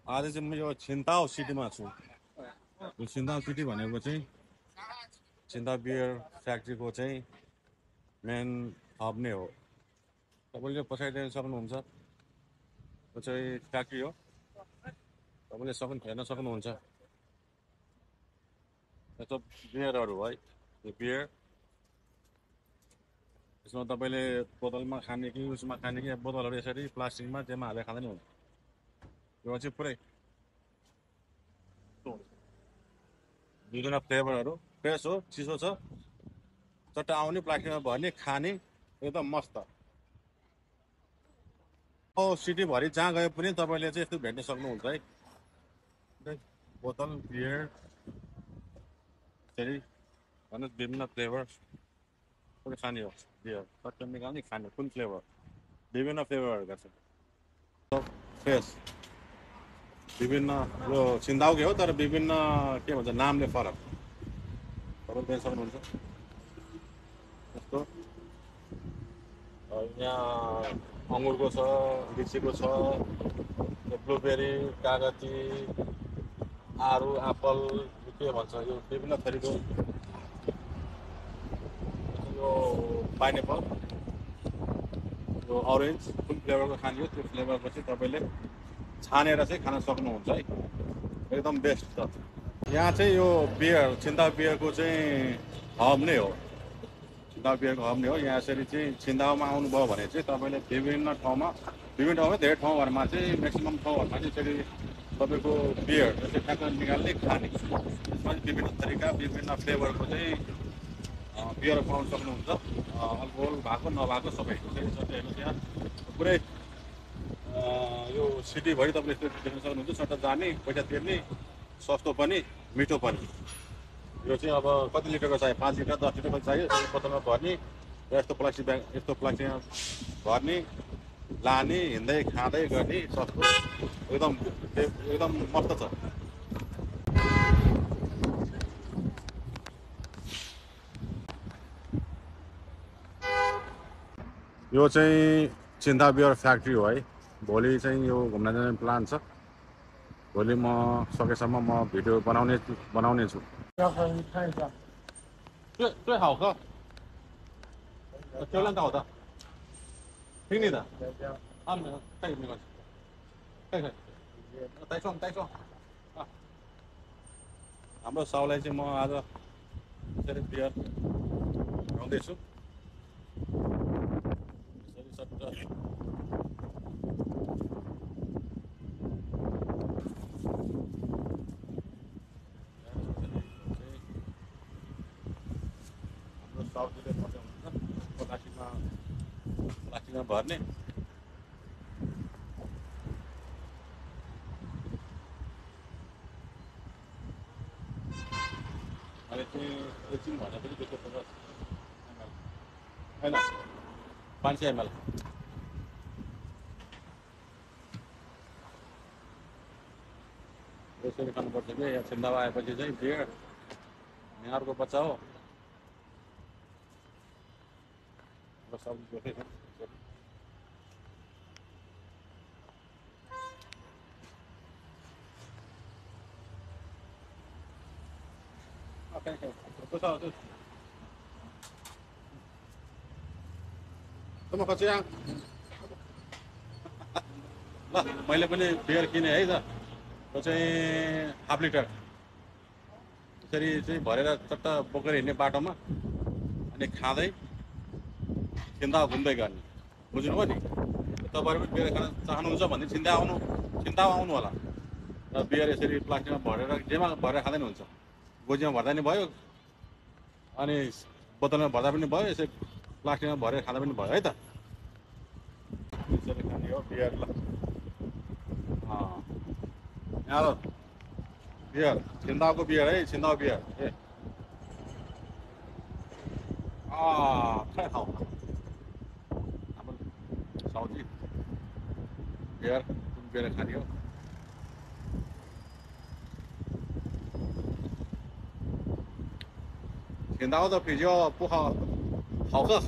आज चाहिँ म यो छिन्ताओ सिटीमा छु। यो छिन्ताओ सिटी भनेको चाहिँ छिन्ताओ बियर फ्याक्ट्रीको चाहिँ मेन हब नै हो। तपाईँले पछाडि देख्न सक्नुहुन्छ यो चाहिँ फ्याक्ट्री हो। तपाईँले हेर्न सक्नुहुन्छ यस्तो बियरहरू है। यो बियर यसमा तपाईँले बोतलमा खाने कि उसमा खाने कि बोतलहरू यसरी प्लास्टिकमा जेमा हालेर खाँदा नि हुन्छ। यो चाहिँ पुरै विभिन्न फ्लेभरहरू फ्रेस हो, चिसो छ, चट्ट आउने प्लास्टिकमा भर्ने खाने एकदम मस्त। सिटीभरि जहाँ गए पनि तपाईँले चाहिँ यस्तो भेट्न सक्नुहुन्छ है। बोतल बियर फेरि भन्नुहोस् विभिन्न फ्लेभर कुन खाने हो बियर चट्ट निकाल्ने खाने कुन फ्लेभर विभिन्न फ्लेभरहरूका छ फ्रेस विभिन्न यो छिन्दाउकै हो तर विभिन्न के भन्छ नामले फरक तपाईँले देख्न सक्नुहुन्छ। यस्तो यहाँ अङ्गुरको छ, लिचीको छ, ब्लुबेरी, कागती, आरू, एप्पल के भन्छ यो विभिन्न थरीको यो पाइनएप्पल, यो अरेन्ज कुन फ्लेभरको खाने हो त्यो फ्लेभरको चाहिँ तपाईँले छानेर चाहिँ खान सक्नुहुन्छ है। एकदम बेस्ट छ। यहाँ चाहिँ यो बियर छिन्ताओ बियरको चाहिँ हब नै हो। छिन्ताओ बियरको हब नै हो। यहाँ यसरी चाहिँ छिन्ताओमा आउनुभयो भने चाहिँ तपाईँले विभिन्न ठाउँमा धेरै ठाउँहरूमा चाहिँ म्याक्सिमम् ठाउँहरूमा चाहिँ यसरी तपाईँको बियर जस्तै ठ्याक्क निकाल्ने खाने यसमा विभिन्न तरिका विभिन्न फ्लेभरको चाहिँ बियर पाउन सक्नुहुन्छ। अल्कोहल भएको नभएको सबै हेर्नुहोस् यहाँ पुरै यो सिटीभरि तपाईँले यस्तो देख्न सक्नुहुन्छ। सट्टा जाने पैसा तिर्ने सस्तो पनि मिठो पनि। यो चाहिँ अब कति लिटरको चाहियो 5 लिटर 10 लिटरको चाहियो बोतलमा भर्ने र यस्तो प्लास्टिक ब्याग यस्तो प्लास्टिकमा भर्ने लाने हिँड्दै खाँदै गर्ने सस्तो एकदम मस्त छ। यो चाहिँ छिन्ताओ बियर फ्याक्ट्री हो है। भोलि चाहिँ यो घुम्न जाने प्लान छ। भोलि म सकेसम्म म भिडियो बनाउने छु।最好喝，销量高的，听你的，没有，没关系，可以，带状啊。हाम्रो साउलाई चाहिँ म आज यसरी बियर ल्याउँदैछु। यसरी सट्ट हाम्रो साउजीले भर्ने हुन्छ प्लास्टिकमा भर्ने अहिले चाहिँ एकछिन भने पनि 250 होइन 500 ml यसरी खानुपर्छ कि यहाँ छिन्ताओ आएपछि चाहिँ बियर यहाँहरूको बच्चा हो सब जोकै छ। म कति ल मैले पनि बियर किने है त त्यो चाहिँ हाफ लिटर यसरी चाहिँ भरेर चट्ट बोकेर हिँड्ने बाटोमा अनि खाँदै छिन्ताओ घुम्दै गर्ने बुझ्नुभयो नि। तपाईँहरू पनि बियर खान चाहनुहुन्छ भने छिन्ताओ आउनु होला र बियर यसरी प्लास्टिकमा भरेर जेमा भरेर खाँदा नि हुन्छ। गोजीमा भर्दा नि भयो अनि बोतलमा भर्दा पनि भयो यसरी प्लास्टिकमा भरेर खाँदा पनि भयो है त। यसरी खाने हो बियर। ल यहाँ बियर छिन्ताओको बियर है छिन्ताओ बियर ए 太好了，咱们烧鸡别人看牛，青岛的啤酒不好喝。